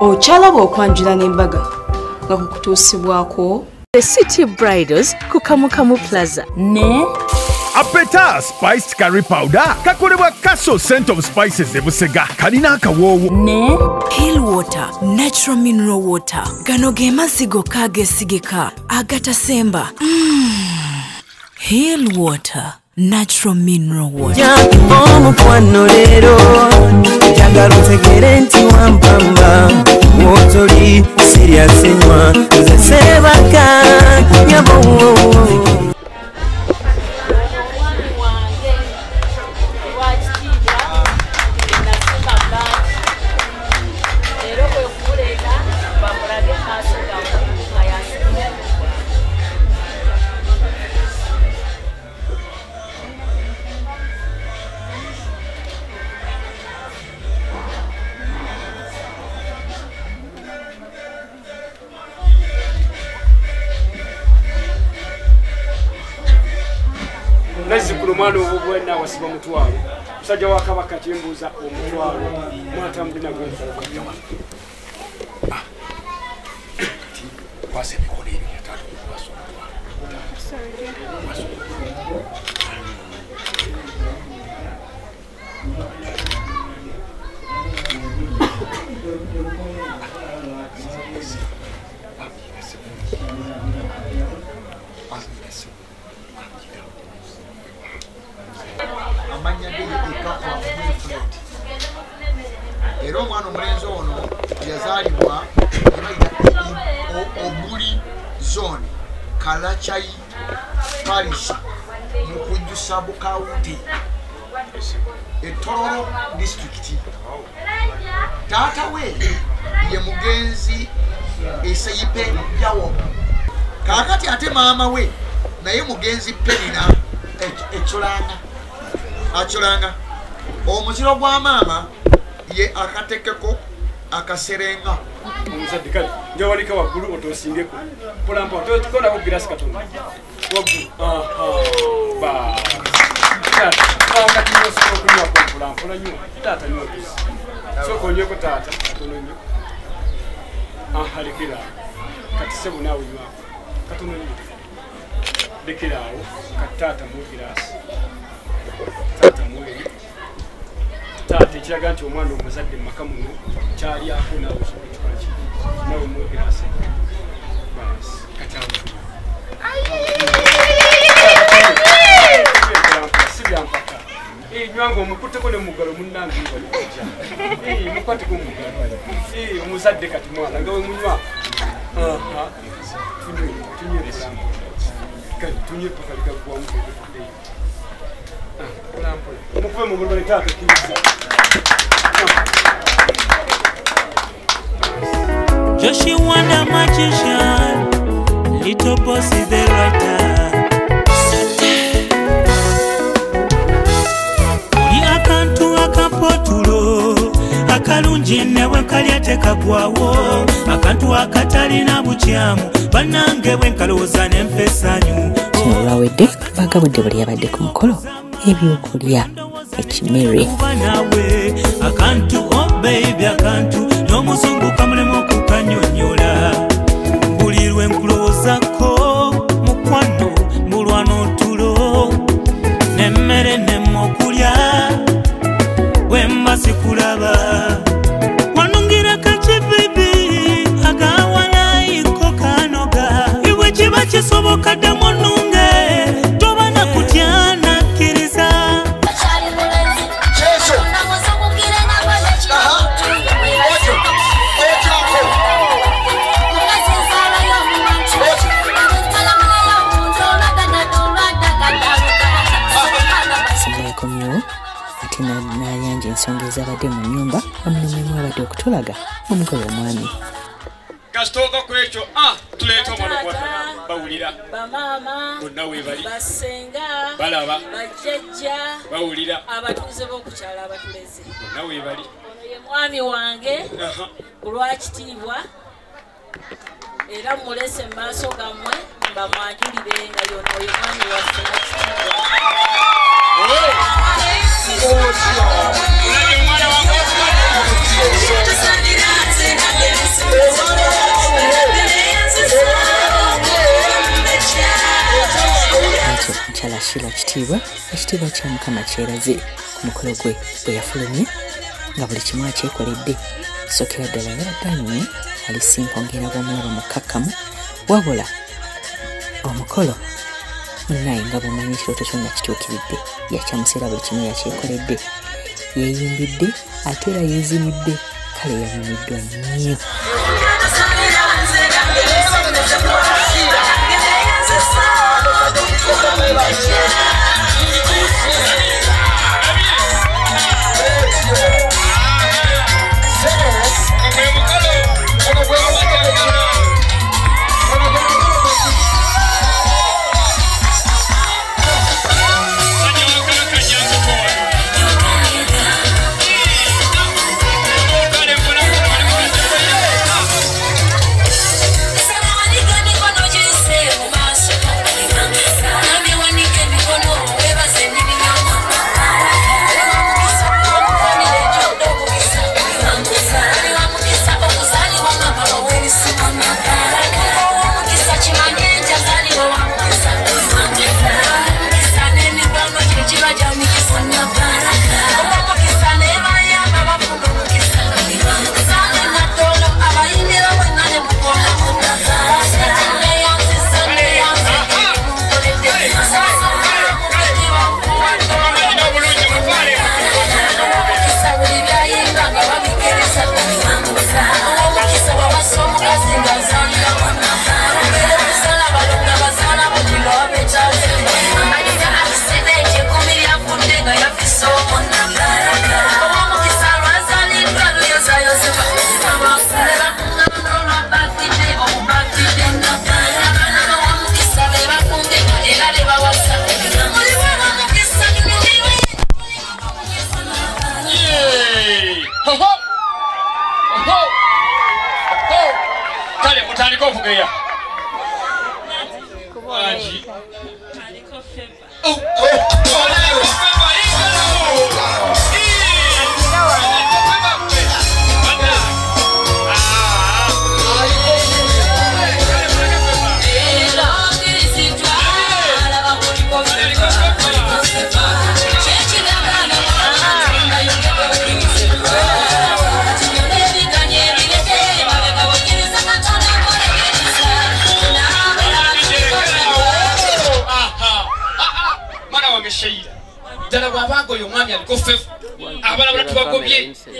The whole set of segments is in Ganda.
Ochalaba okwanjula n'embaga nga kukutuusibwako The City Bridals ku Kamukamu Plaza ne Apeta spiced curry powder kakolebwa Castle Scent of Spices ebusega kalina akawoowo ne Hill Water Natural Mineral Water gano ge mazzi gokka ageesigika agatasemba. Hill Water Natural Mineral Water. Omukwano leero njagala otegere nti wampamba wotoli serious enywa nze sebaka nyabo. Kulumano obwena wasiba mutwalo musajja wa kabaka kimbuza omutwalo mwata mbina gwe kwase mikone ibi yatatu kwaso Era omwana omulenzi ono yazaalibwa Obuli Zone Kalachai Parish mu kujjusa Bukawuti Tororo District. Taata we ye mugenzi Eseyipe yawo. Kakati ate maama we naye mugenzi Penina Achulanga. Omuziro gwa maama ye akatekeko akaserenga omusadikali njawalika waggulu otosingeko polampa ototikona ko girasi katonda waggulu ba kati nyoso okunywa ko polampa nanywa tata nyo soko nyeko tata katono nyo halikira kati sebu nawe nywa katono nyo dekirawo katata mu girasi tata muwe tate kiraga nti omwana omuzadde maka muno kyali ako nawe sobola nawe mwegirase bas katawo sibyampaka nywanga omukuteko ne mugalo munnange bali mukwateko mugalo omuzadde kati mwana nga we munywa tunywe paka ligagwamu mukube mu bulubale taata kiriza Joshi Wanda magician, little boss is the writer. Uli akantu akapotulo, akalungi newe kalya tekagwawo, akantu akatalina bukyamu, bannange bwe nkalowooza ne nfesanyu. kino lwawedde bagabudde buli yabadde ku mukolo ebyokulya ekimere akantu oh baby akantu n'omuzungu kamulemu okukanyonyola buli lwe nkulowoozako mukwano mulwano tulo n'emmere nemu okulya bwe mba sikulaba wanungira kaki bibi agawalayiko kanoga iwe kiba kisoboka ddemu nunge toba nakutyana kkiriza ate n'ayanja ensonga ezabadde mu nnyumba omunomemu abadde okutulaga omugole omwami kasitooka ku ekyo tuleeta omwana okwatana bawulira bamaama bonna weebali basenga balaba bajjajja bawulira abatuuze b'okukyala abatuleze bonna weebali ono ye mwami wange ku lwakitiibwa era mulese mu maaso gammwe bamwanjulire nga yono oyo mwami waffe nakitiibwa Olha, Shila kitiibwa ekitiibwa kya Mukama kyeraze ku mukolo gwe bwe yafulumye nga buli kimu akyekoledde sokera ddala yabadde anyumye alisimpongera bw'omulaba mukkakkamu wabula omukolo munnaye nga bw'omanyi ekirooto kyonna kituukiridde yakyamuseera buli kimu yakyekoledde yeeyimbidde ate era yeezinidde kale yanyumiddwa nnyo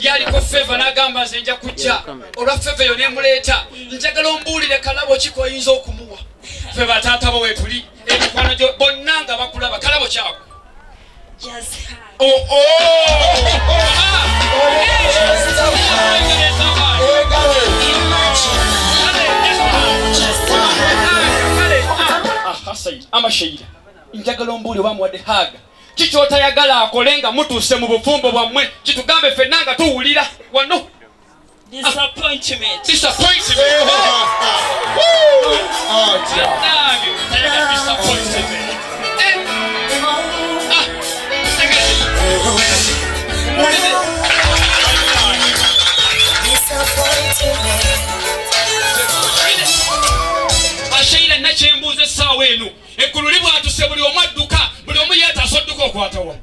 yaliko feva n'agamba nze nja kujja olwa feva eyo nemuleeta njagala ombuulire kalabo kiko oyinza okumuwa feva taata bo wetuli emikwano gyo bonna nga bakulaba kalabo kyako amashaira njagala ombuulire bamuwadde haga kikyotayagala akole nga mutuuse mu bufumbo bwammwe kitugambe ffenna nga tuwulira wano ashaira nakyembuuza essaawa eno eggulu libwatuse buli omu adduka buli omu yeetaasa odduka okwatawa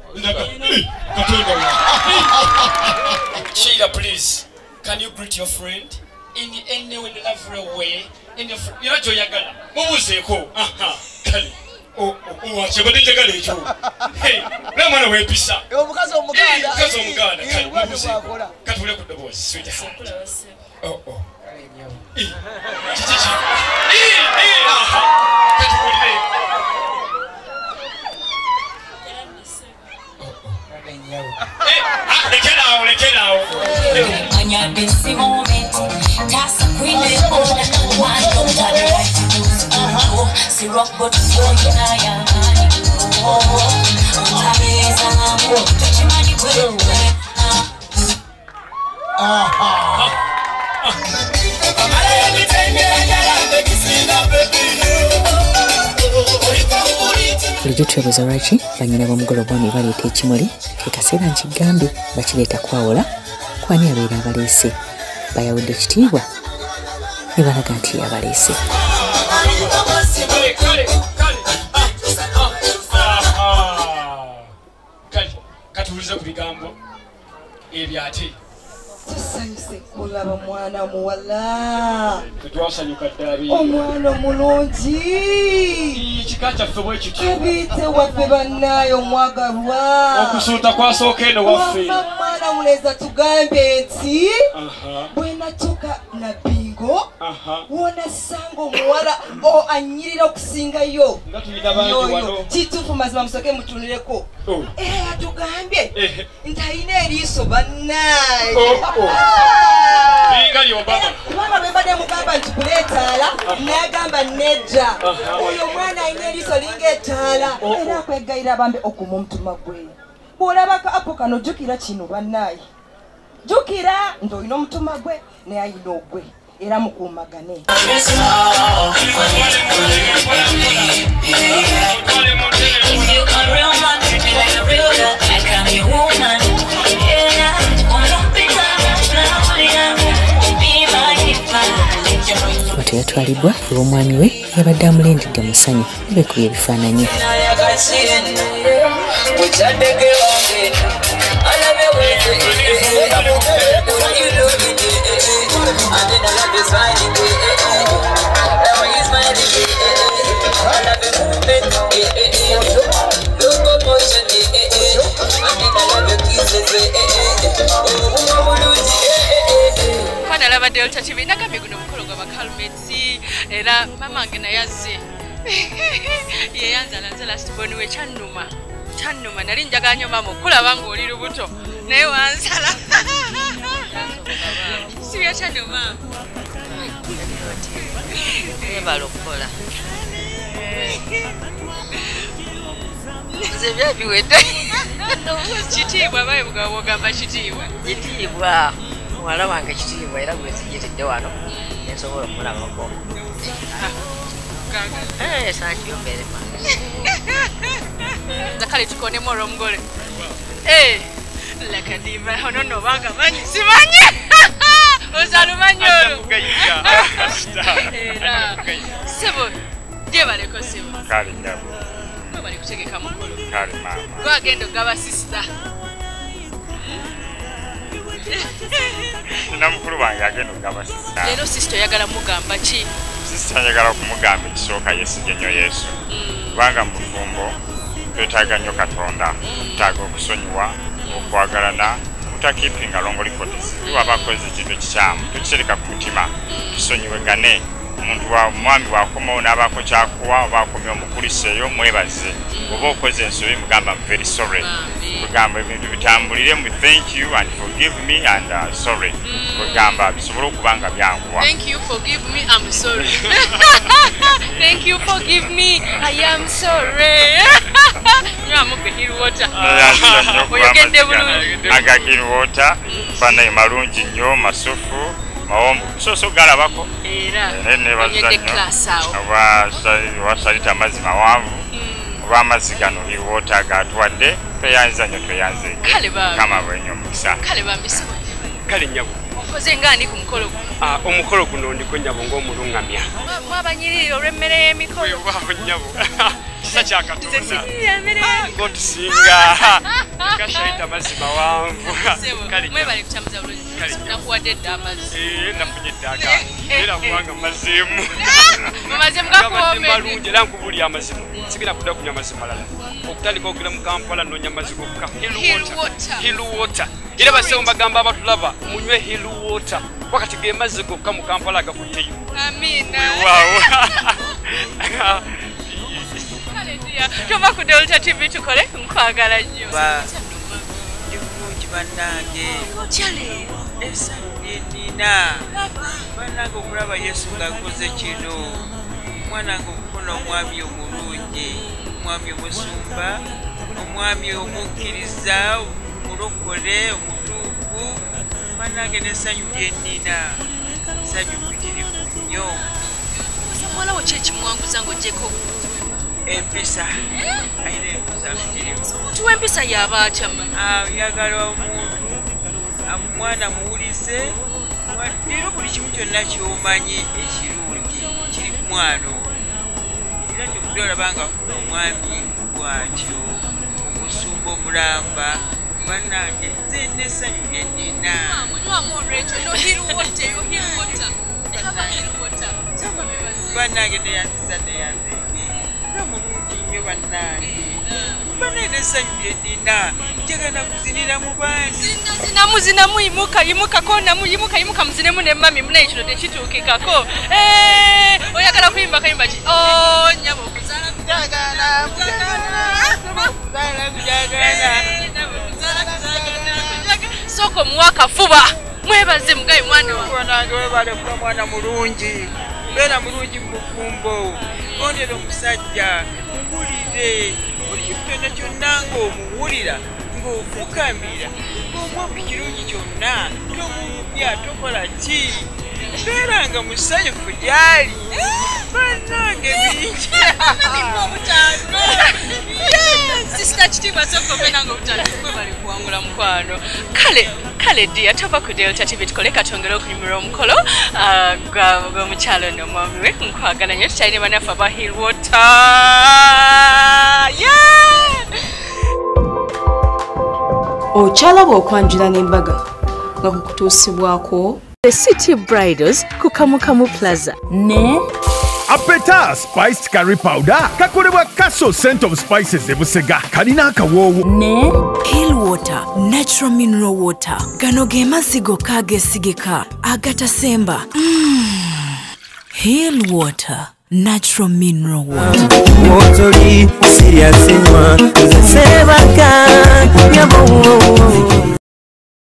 Sheila, please, can you greet your friend in any lovely way? In your joyagala. Mubuzeko. Kali. Chebadi jagala echo. Hey, na mwana wepisa. Omukazi omuganda. Omukazi omuganda. Kali mubuzeko. Katule ku the boss, sweetheart. Chichichi. Katule. Bulijjo twebuuza lwaki bannyina b'omugole obwami baleeta ekimuli ekaseera nkigambe bakireeta kwawula kwani abeera abaleese bayawudde ekitiibwa ne balaga nti yabaleese tuze ku bigambo ebyate tusanyuse kulaba mwana muwala tetwasanyuka ddabi omwana omulungi kika kyaffe bwe kityo abite waffe bannayo omwagalwa okusuuta kwasooka eno waffe mwana muleza tugambe nti bwenatuuka na bingo wona sanga omuwala anyirira okusingayo nga tulina bangi wano kituufu mazima musooke mutunuleko atugambye nti alina eriiso bannaye linga lyobaba kubanga bembadde mugamba nti kuleetaala nagamba nedda oyo omwana alina eriiso linga etaala era akwegayira bambe okuma omutima gwe bw'olabaka apo kano jjukira kino bannaye jjukira nti olina omutima gwe naye alina ogwe era mukuumagane Oto yatwalibwa ew'omwami we yabadde amulendedde musanyu beekuba ebifaananyi Nalaba Delta TV nagambye guno mukolo gwa bakalumeti era mama wange naye azze yeyanzala nze last born we kyannuma nali njagala nnyo mama okulaba ng'oli lubuto naye wansala sibya kyannuma ebala okukola nze byabiwedde kitiibwa baye bwogamba kitiibwa mwala wange kitiibwa era gwezijitidde wano ensobola okumulabako sankiyomberema kale tukonemu olwomugole lakadiva ono nobanga manyi simanye ozalumanyi olwo sebo gyebaleko sebo kale nyabo bali kutegeka mukolo kale mama gwagenda ogaba sisita Nina mukulu wange agenda okugaba sisita. Leero sisita oyagala mugamba ki? Sisita njagala okumugamba ekisooka yesigye nnyo Yesu. Kubanga mu bufumbo twetaaga nnyo Katonda. Tutaaga okusonyiwa, okwagalana, obutakiipinga longo records. Waba akoze ekintu ekikyamu, tukitereka ku mutima. Tusonyiwegane. Omuntu wa mwami wakomawo n'abaako kyakuwa oba akomye omukuliseeyo mwebaze. Oba okoze ensobi mugamba I'm very sorry. Kugamba ebintu bitambulire mu thank you and forgive me and sorry. Kugamba bisobola okubanga byanguwa. Thank you, forgive me, I'm sorry. Thank you, forgive me, I am sorry. Nyamuke hill water. Oyogedde bulungi. Agagiri water fana malungi nnyo masufu. Mawombo so galabako era nene wasalita amazzi mawanvu oba amazzi gano hiwota gatwadde tweyanza nnyo tweyanze kama bwenyo mukisa kale bambisa kale nyabo okoze ngani ku mukolo omukolo guno ndiko nyabo ng'omulungamya mwabanyirira olw'emmere y'emikolo waawo nyabo kisa kya Katonda ngotusinga kashaita amazzi mawanvu kale mwebale kutambuza bulungi nakuwadde edda amazzi nafunye eddaaga era kubanga mazimu mazimu gakuwoomedde malungi era nkubulya amazimu sigenda kudda kunywa amazzi malala okutandika okugenda mu Kampala noonya amazzi gokka hill water era basewo mbagamba abatulaba munywe hill water wakati ge mazzi gokka mu Kampala agakutteyo amiina waawo tova ku Delta TV tukole nkwagala nnyo bannange nina bannange okulaba Yesu ng'akoze kino mwanange okufuna omwami omulungi omwami omusumba omwami omukkiriza omulokole omutuufu bannange n'essanyu lye nnina essanyu bugirivu nnyo muwalawo ki ekimwanguza ng'oggyeko empisa ayina empisa bugirivu omuntu w'empisa y'aba atyama yagala omuntu omwana muwulize leero buli kimu kyonna ky'omanyi ekirungi kiri ku mwano era kyokudde olabanga afuna omwami bwatyo omusumba omulamba banange nzine sanyu yendina banange neyanziza namulungi nnyo bannange banene sanyu yendina njagala kuzinira mu bandi zinamu yimuka kona yimuka muzinemu ne mami muna ekiro tekituukikako oyagala kuyimba kayimba ki nyabo okuzala kujagala soko muwaka fuba mwebaze mugayi mwana wange webale kuba mwana mulungi beera mulungi mufumbo ondera omusajja muwulire buli kintu kyonna kyonna ng'omuwulira ng'ofukamira ng'omwampi kirungi kyonna tomubya tokola ki beeranga musanyufu gyali bannange bingi sisita kitiibwa sokobenanga obutandikwe bali kuwangula mukwano kale dia tova ku Delta TV tukole katongera okunyumira omukolo gw'omukyalo n'omwami we nkwagala nnyo tukyalina banafu aba Hillwater okyalaba okwanjula n'embaga nga kukutuusibwako The City Bridals ku Kamukamu Plaza ne Apeta spiced curry powder kakolebwa Castle Scent of Spices ebusega kalina akawoowo ne Hillwater natural mineral water gano ge mazzi gokka ageesigika agatasemba Hillwater natural mineral water Motoli serious nywa zesebaga yabo